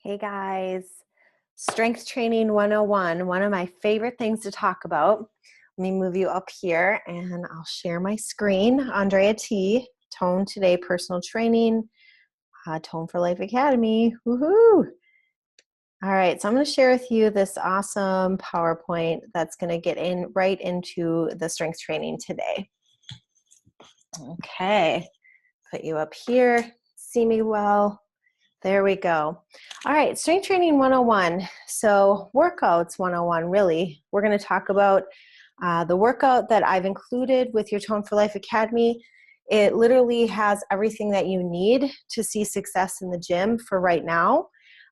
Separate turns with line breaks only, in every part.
Hey guys, Strength Training 101, one of my favorite things to talk about. Let me move you up here and I'll share my screen. Andrea T, Tone Today Personal Training, Tone for Life Academy. Woohoo! All right, so I'm going to share with you this awesome PowerPoint that's going to get right into the strength training today. Okay, put you up here, see me well. There we go. All right, Strength Training 101. So workouts 101, really. We're going to talk about the workout that I've included with your Tone for Life Academy. It literally has everything that you need to see success in the gym for right now.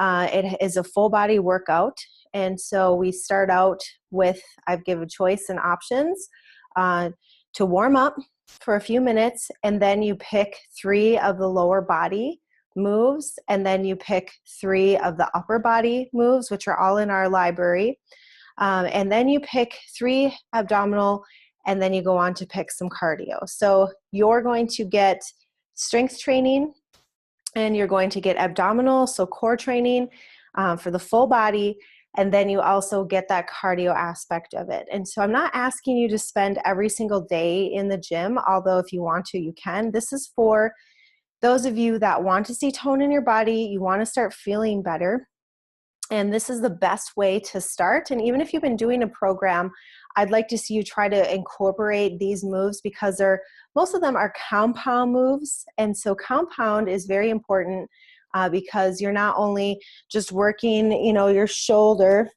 It is a full body workout. And so we start out with, I've given choice and options to warm up for a few minutes, and then you pick 3 of the lower body moves, and then you pick 3 of the upper body moves, which are all in our library. And then you pick 3 abdominal, and then you go on to pick some cardio. So you're going to get strength training, and you're going to get abdominal, so core training for the full body, and then you also get that cardio aspect of it. And so I'm not asking you to spend every single day in the gym, although if you want to, you can. This is for those of you that want to see tone in your body, you want to start feeling better. And this is the best way to start. And even if you've been doing a program, I'd like to see you try to incorporate these moves because most of them are compound moves. And so compound is very important because you're not only just working, your shoulder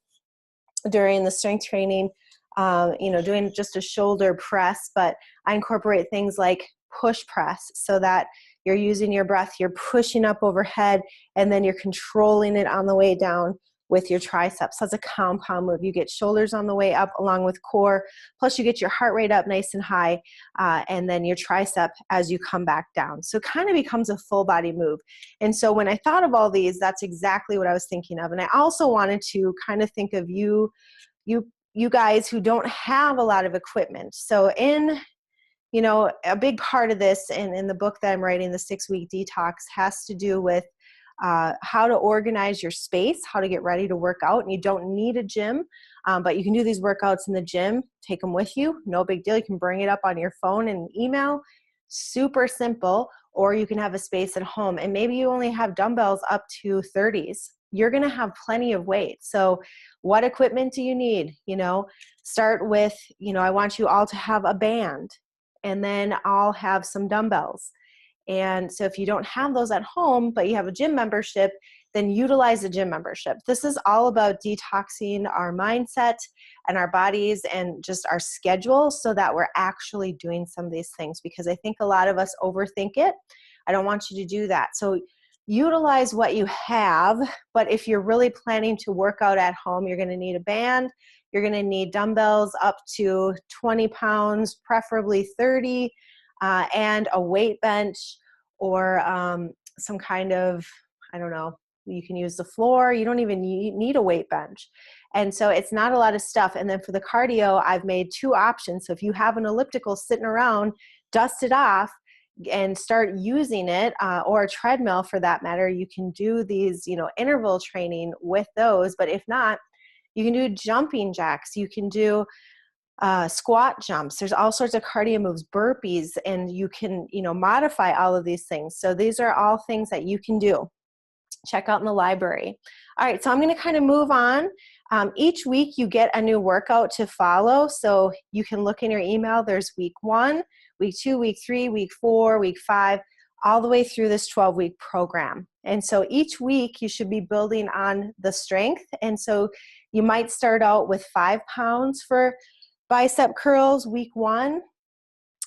during the strength training, doing just a shoulder press, but I incorporate things like push press so that you're using your breath, you're pushing up overhead, and then you're controlling it on the way down with your triceps. That's a compound move. You get shoulders on the way up along with core, plus you get your heart rate up nice and high, and then your tricep as you come back down. So it kind of becomes a full body move. And so when I thought of all these, that's exactly what I was thinking of. And I also wanted to kind of think of you guys who don't have a lot of equipment. So a big part of this in the book that I'm writing, the 6-week detox, has to do with how to organize your space, how to get ready to work out. And you don't need a gym, but you can do these workouts in the gym, take them with you, no big deal. You can bring it up on your phone and email, super simple, or you can have a space at home. And maybe you only have dumbbells up to 30s. You're going to have plenty of weight. So what equipment do you need? Start with, I want you all to have a band, and then I'll have some dumbbells. And so if you don't have those at home, but you have a gym membership, then utilize a gym membership. This is all about detoxing our mindset and our bodies and just our schedule so that we're actually doing some of these things, because I think a lot of us overthink it. I don't want you to do that. So utilize what you have, but if you're really planning to work out at home, you're going to need a band. You're going to need dumbbells up to 20 pounds, preferably 30, and a weight bench or some kind of, I don't know, you can use the floor. You don't even need a weight bench. And so it's not a lot of stuff. And then for the cardio, I've made 2 options. So if you have an elliptical sitting around, dust it off and start using it, or a treadmill for that matter. You can do these, interval training with those. But if not, you can do jumping jacks. You can do squat jumps. There's all sorts of cardio moves, burpees, and you can, modify all of these things. So these are all things that you can do. Check out in the library. All right, so I'm going to kind of move on. Each week you get a new workout to follow. So you can look in your email. There's week 1, week 2, week 3, week 4, week 5, all the way through this 12-week program. And so each week you should be building on the strength. And so you might start out with 5 pounds for bicep curls week 1.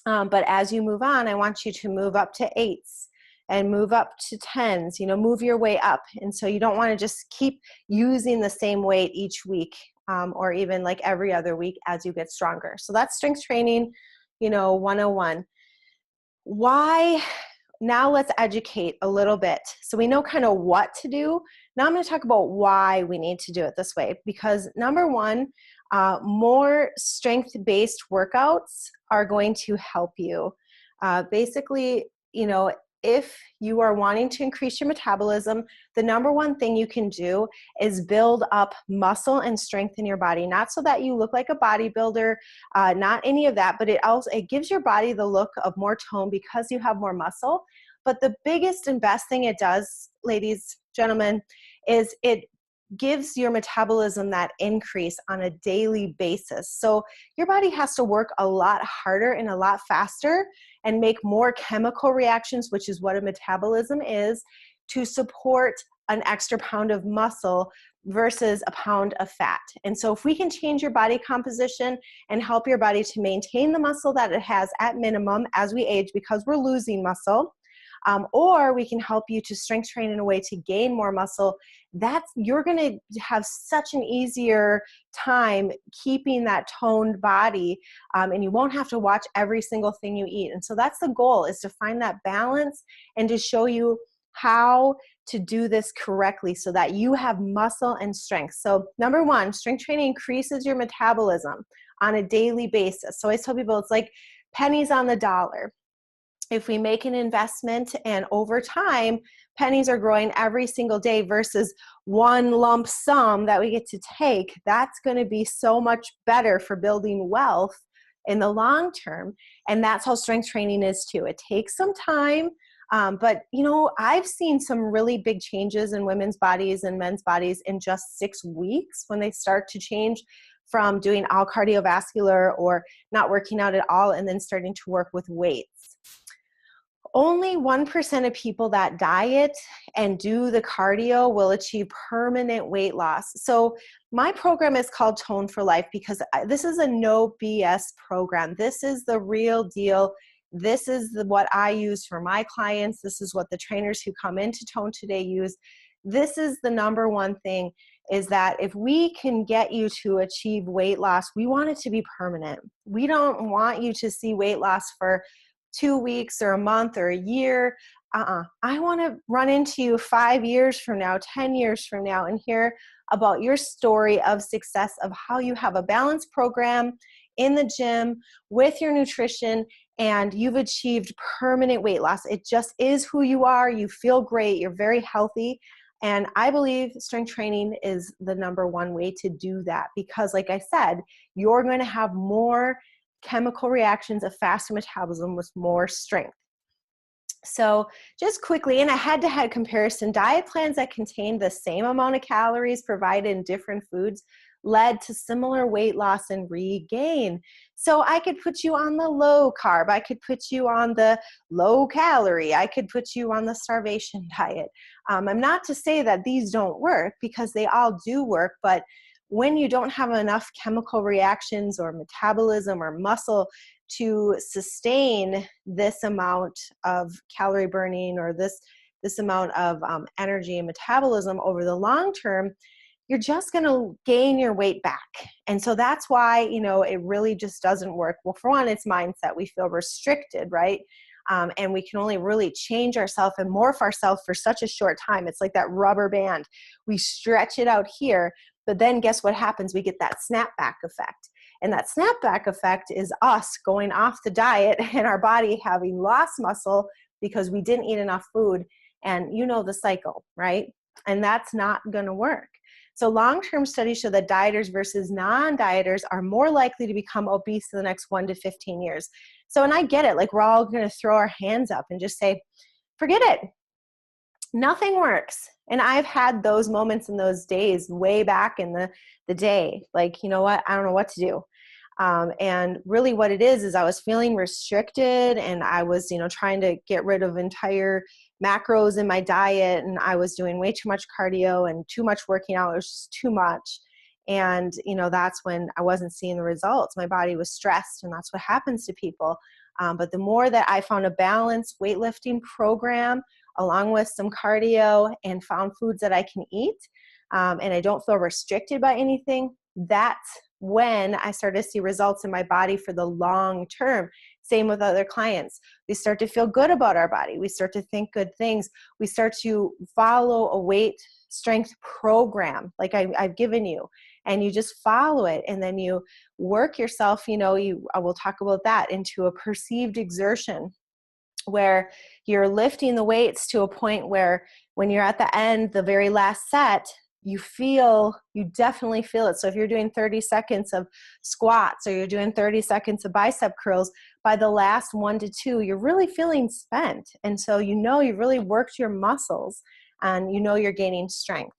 But as you move on, I want you to move up to 8s and move up to 10s, move your way up. And so you don't want to just keep using the same weight each week, or even like every other week as you get stronger. So that's strength training, 101. Why? Now let's educate a little bit. So we know kind of what to do. Now I'm going to talk about why we need to do it this way, because number 1, more strength-based workouts are going to help you. Basically, if you are wanting to increase your metabolism, the number one thing you can do is build up muscle and strength in your body. Not so that you look like a bodybuilder, not any of that, but it gives your body the look of more tone because you have more muscle. But the biggest and best thing it does, ladies, gentlemen, is it gives your metabolism that increase on a daily basis. So your body has to work a lot harder and a lot faster and make more chemical reactions, which is what a metabolism is, to support an extra pound of muscle versus a pound of fat. And so if we can change your body composition and help your body to maintain the muscle that it has at minimum as we age, because we're losing muscle, or we can help you to strength train in a way to gain more muscle, you're going to have such an easier time keeping that toned body, and you won't have to watch every single thing you eat. And so that's the goal, is to find that balance and to show you how to do this correctly so that you have muscle and strength. So number one, strength training increases your metabolism on a daily basis. So I tell people it's like pennies on the dollar. If we make an investment and over time, pennies are growing every single day versus one lump sum that we get to take, that's going to be so much better for building wealth in the long term. And that's how strength training is too. It takes some time, but I've seen some really big changes in women's bodies and men's bodies in just 6 weeks when they start to change from doing all cardiovascular or not working out at all and then starting to work with weights. Only 1% of people that diet and do the cardio will achieve permanent weight loss. So my program is called Tone for Life because this is a no BS program. This is the real deal. This is what I use for my clients. This is what the trainers who come into Tone today use. This is the number one thing, is that if we can get you to achieve weight loss, we want it to be permanent. We don't want you to see weight loss for 2 weeks or a month or a year. I want to run into you 5 years from now, 10 years from now, and hear about your story of success, of how you have a balanced program in the gym with your nutrition and you've achieved permanent weight loss. It just is who you are. You feel great. You're very healthy. And I believe strength training is the number one way to do that because, like I said, you're going to have more chemical reactions, a faster metabolism with more strength. So just quickly, in a head-to-head comparison, diet plans that contain the same amount of calories provided in different foods led to similar weight loss and regain. So I could put you on the low carb, I could put you on the low calorie, I could put you on the starvation diet. I'm not to say that these don't work, because they all do work, but when you don't have enough chemical reactions or metabolism or muscle to sustain this amount of calorie burning or this amount of energy and metabolism over the long term, you're just going to gain your weight back. And so that's why, it really just doesn't work. Well, for one, it's mindset. We feel restricted, right? And we can only really change ourselves and morph ourselves for such a short time. It's like that rubber band. We stretch it out here, but then guess what happens? We get that snapback effect. And that snapback effect is us going off the diet and our body having lost muscle because we didn't eat enough food. And you know the cycle, right? And that's not going to work. So long-term studies show that dieters versus non-dieters are more likely to become obese in the next 1 to 15 years. So, and I get it, like we're all going to throw our hands up and just say, forget it. Nothing works. And I've had those moments in those days way back in the day. Like, you know what? I don't know what to do. And really what it is I was feeling restricted and I was, trying to get rid of entire macros in my diet. And I was doing way too much cardio and too much working out. It was just too much. And, that's when I wasn't seeing the results. My body was stressed, and that's what happens to people. But the more that I found a balanced weightlifting program along with some cardio and found foods that I can eat, and I don't feel restricted by anything, that's when I started to see results in my body for the long term. Same with other clients. We start to feel good about our body. We start to think good things. We start to follow a weight strength program like I've given you, and you just follow it, and then you work yourself, I will talk about that, into a perceived exertion where you're lifting the weights to a point where when you're at the end, the very last set, you definitely feel it. So if you're doing 30 seconds of squats or you're doing 30 seconds of bicep curls, by the last 1 to 2, you're really feeling spent. And so you've really worked your muscles and you're gaining strength.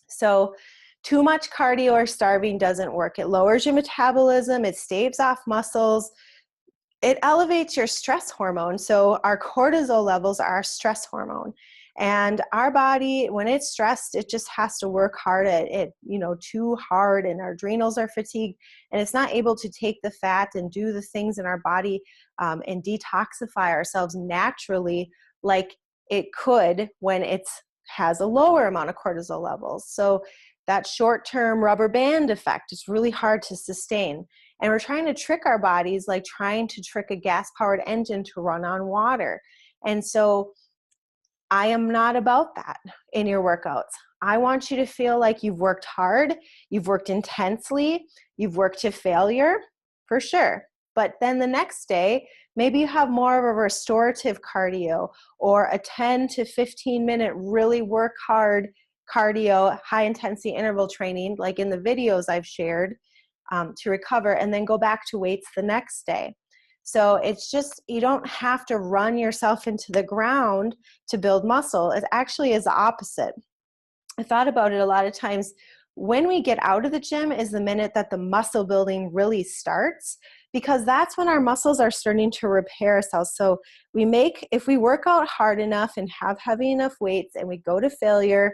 So too much cardio or starving doesn't work. It lowers your metabolism, it staves off muscles, it elevates your stress hormone. So our cortisol levels are our stress hormone. And our body, when it's stressed, it just has to work hard at it, too hard, and our adrenals are fatigued, and it's not able to take the fat and do the things in our body and detoxify ourselves naturally like it could when it has a lower amount of cortisol levels. So that short-term rubber band effect is really hard to sustain. And we're trying to trick our bodies like trying to trick a gas-powered engine to run on water. And so I am not about that in your workouts. I want you to feel like you've worked hard, you've worked intensely, you've worked to failure, for sure. But then the next day, maybe you have more of a restorative cardio or a 10 to 15 minute really work hard cardio, high intensity interval training, like in the videos I've shared, to recover, and then go back to weights the next day. So it's just, you don't have to run yourself into the ground to build muscle. It actually is the opposite. I thought about it a lot of times. When we get out of the gym is the minute that the muscle building really starts, because that's when our muscles are starting to repair ourselves. So if we work out hard enough and have heavy enough weights and we go to failure,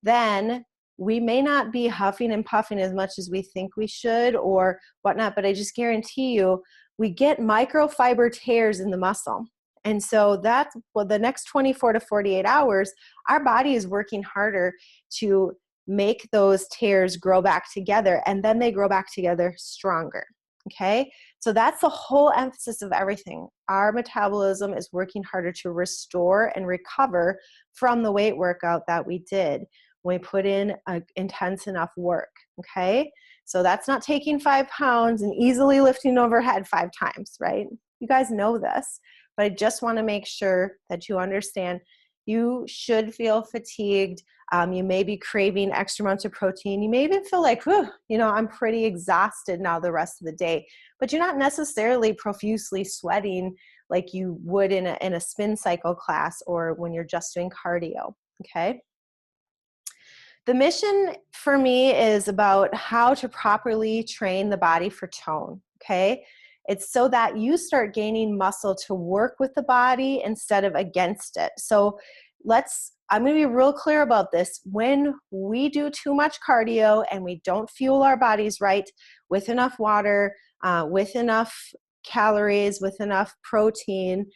then we may not be huffing and puffing as much as we think we should or whatnot, but I just guarantee you, we get microfiber tears in the muscle. And so the next 24 to 48 hours, our body is working harder to make those tears grow back together, and then they grow back together stronger. Okay? So that's the whole emphasis of everything. Our metabolism is working harder to restore and recover from the weight workout that we did when we put in intense enough work. Okay? So that's not taking 5 pounds and easily lifting overhead 5 times, right? You guys know this, but I just want to make sure that you understand you should feel fatigued. You may be craving extra amounts of protein. You may even feel like, I'm pretty exhausted now the rest of the day, but you're not necessarily profusely sweating like you would in a spin cycle class or when you're just doing cardio, okay? The mission for me is about how to properly train the body for tone, okay? It's so that you start gaining muscle to work with the body instead of against it. So I'm going to be real clear about this. When we do too much cardio and we don't fuel our bodies right with enough water, with enough calories, with enough protein,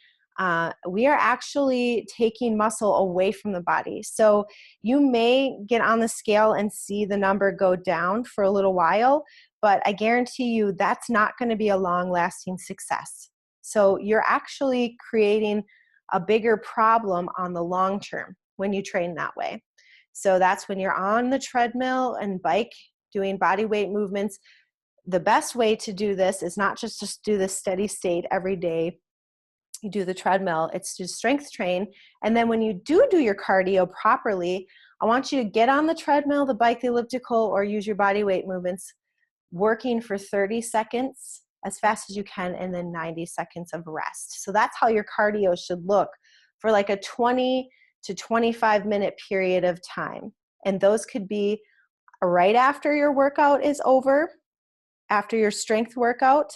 we are actually taking muscle away from the body. So you may get on the scale and see the number go down for a little while, but I guarantee you that's not going to be a long-lasting success. So you're actually creating a bigger problem on the long term when you train that way. So that's when you're on the treadmill and bike doing body weight movements. The best way to do this is not just do the steady state every day. You do the treadmill, it's to strength train. And then when you do your cardio properly, I want you to get on the treadmill, the bike, the elliptical, or use your body weight movements, working for 30 seconds as fast as you can, and then 90 seconds of rest. So that's how your cardio should look for like a 20 to 25 minute period of time. And those could be right after your workout is over, after your strength workout,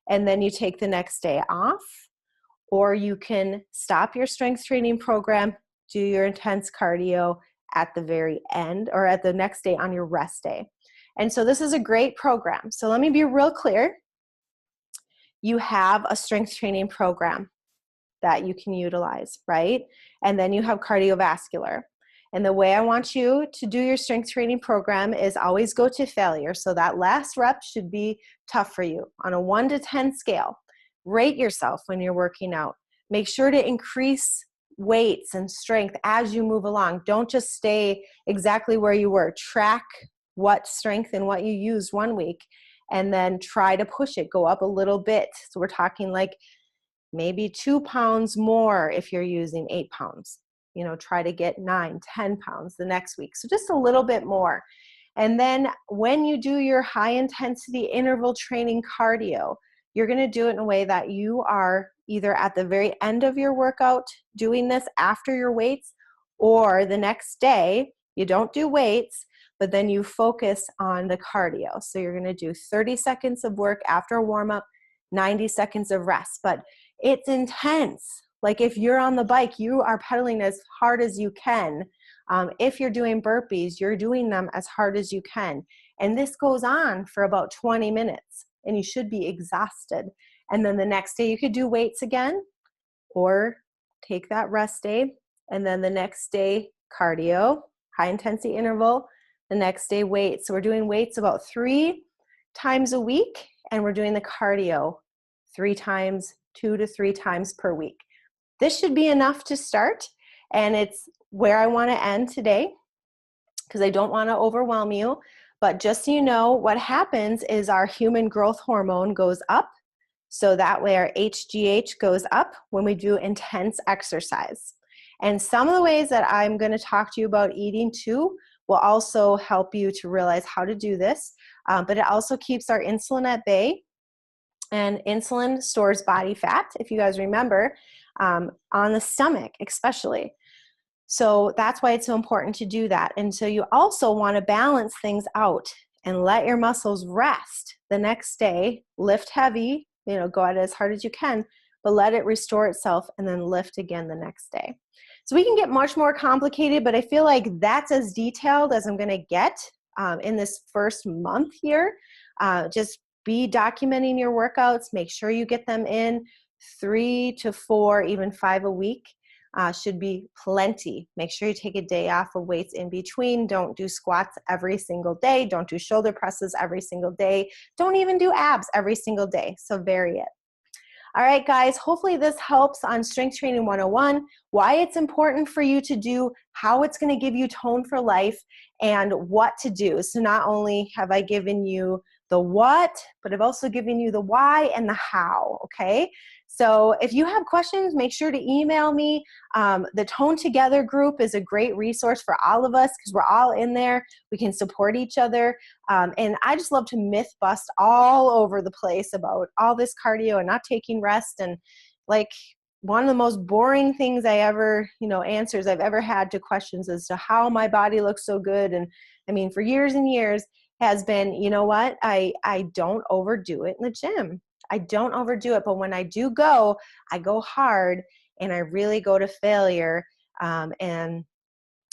and then you take the next day off. Or you can stop your strength training program, do your intense cardio at the very end or at the next day on your rest day. And so this is a great program. So let me be real clear. You have a strength training program that you can utilize, right? And then you have cardiovascular. And the way I want you to do your strength training program is always go to failure. So that last rep should be tough for you on a 1 to 10 scale. Rate yourself when you're working out. Make sure to increase weights and strength as you move along. Don't just stay exactly where you were. Track what strength and what you used one week, and then try to push it, go up a little bit. So we're talking like maybe 2 pounds more if you're using 8 pounds. Try to get 9, 10 pounds the next week. So just a little bit more. And then when you do your high intensity interval training cardio, you're going to do it in a way that you are either at the very end of your workout doing this after your weights, or the next day you don't do weights, but then you focus on the cardio. So you're going to do 30 seconds of work after a warm up, 90 seconds of rest, but it's intense. Like if you're on the bike, you are pedaling as hard as you can. If you're doing burpees, you're doing them as hard as you can. And this goes on for about 20 minutes and you should be exhausted. And then the next day you could do weights again or take that rest day. And then the next day, cardio, high intensity interval, the next day weights. So we're doing weights about 3 times a week, and we're doing the cardio 2 to 3 times per week. This should be enough to start, and it's where I want to end today because I don't want to overwhelm you. But just so you know, what happens is our human growth hormone goes up. So that way our HGH goes up when we do intense exercise. And some of the ways that I'm going to talk to you about eating too will also help you to realize how to do this. But it also keeps our insulin at bay. And insulin stores body fat, if you guys remember, on the stomach especially. So that's why it's so important to do that. And so you also want to balance things out and let your muscles rest the next day. Lift heavy, go at it as hard as you can, but let it restore itself and then lift again the next day. So we can get much more complicated, but I feel like that's as detailed as I'm going to get in this first month here. Just be documenting your workouts. Make sure you get them in 3 to 4, even 5 a week. Should be plenty. Make sure you take a day off of weights in between. Don't do squats every single day. Don't do shoulder presses every single day. Don't even do abs every single day. So vary it. All right, guys, hopefully this helps on Strength Training 101, why it's important for you to do, how it's going to give you tone for life, and what to do. So not only have I given you the what, but I've also given you the why and the how, okay? So if you have questions, make sure to email me. The Tone Together group is a great resource for all of us because we're all in there. We can support each other. And I just love to myth bust all over the place about all this cardio and not taking rest. And like one of the most boring things I ever, answers I've ever had to questions as to how my body looks so good. And I mean, for years and years has been, you know what? I don't overdo it in the gym. I don't overdo it, but when I do go, I go hard and I really go to failure, and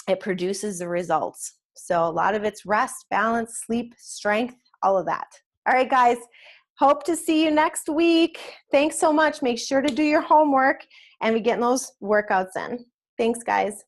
it produces the results. So a lot of it's rest, balance, sleep, strength, all of that. All right, guys, hope to see you next week. Thanks so much. Make sure to do your homework and we get those workouts in. Thanks, guys.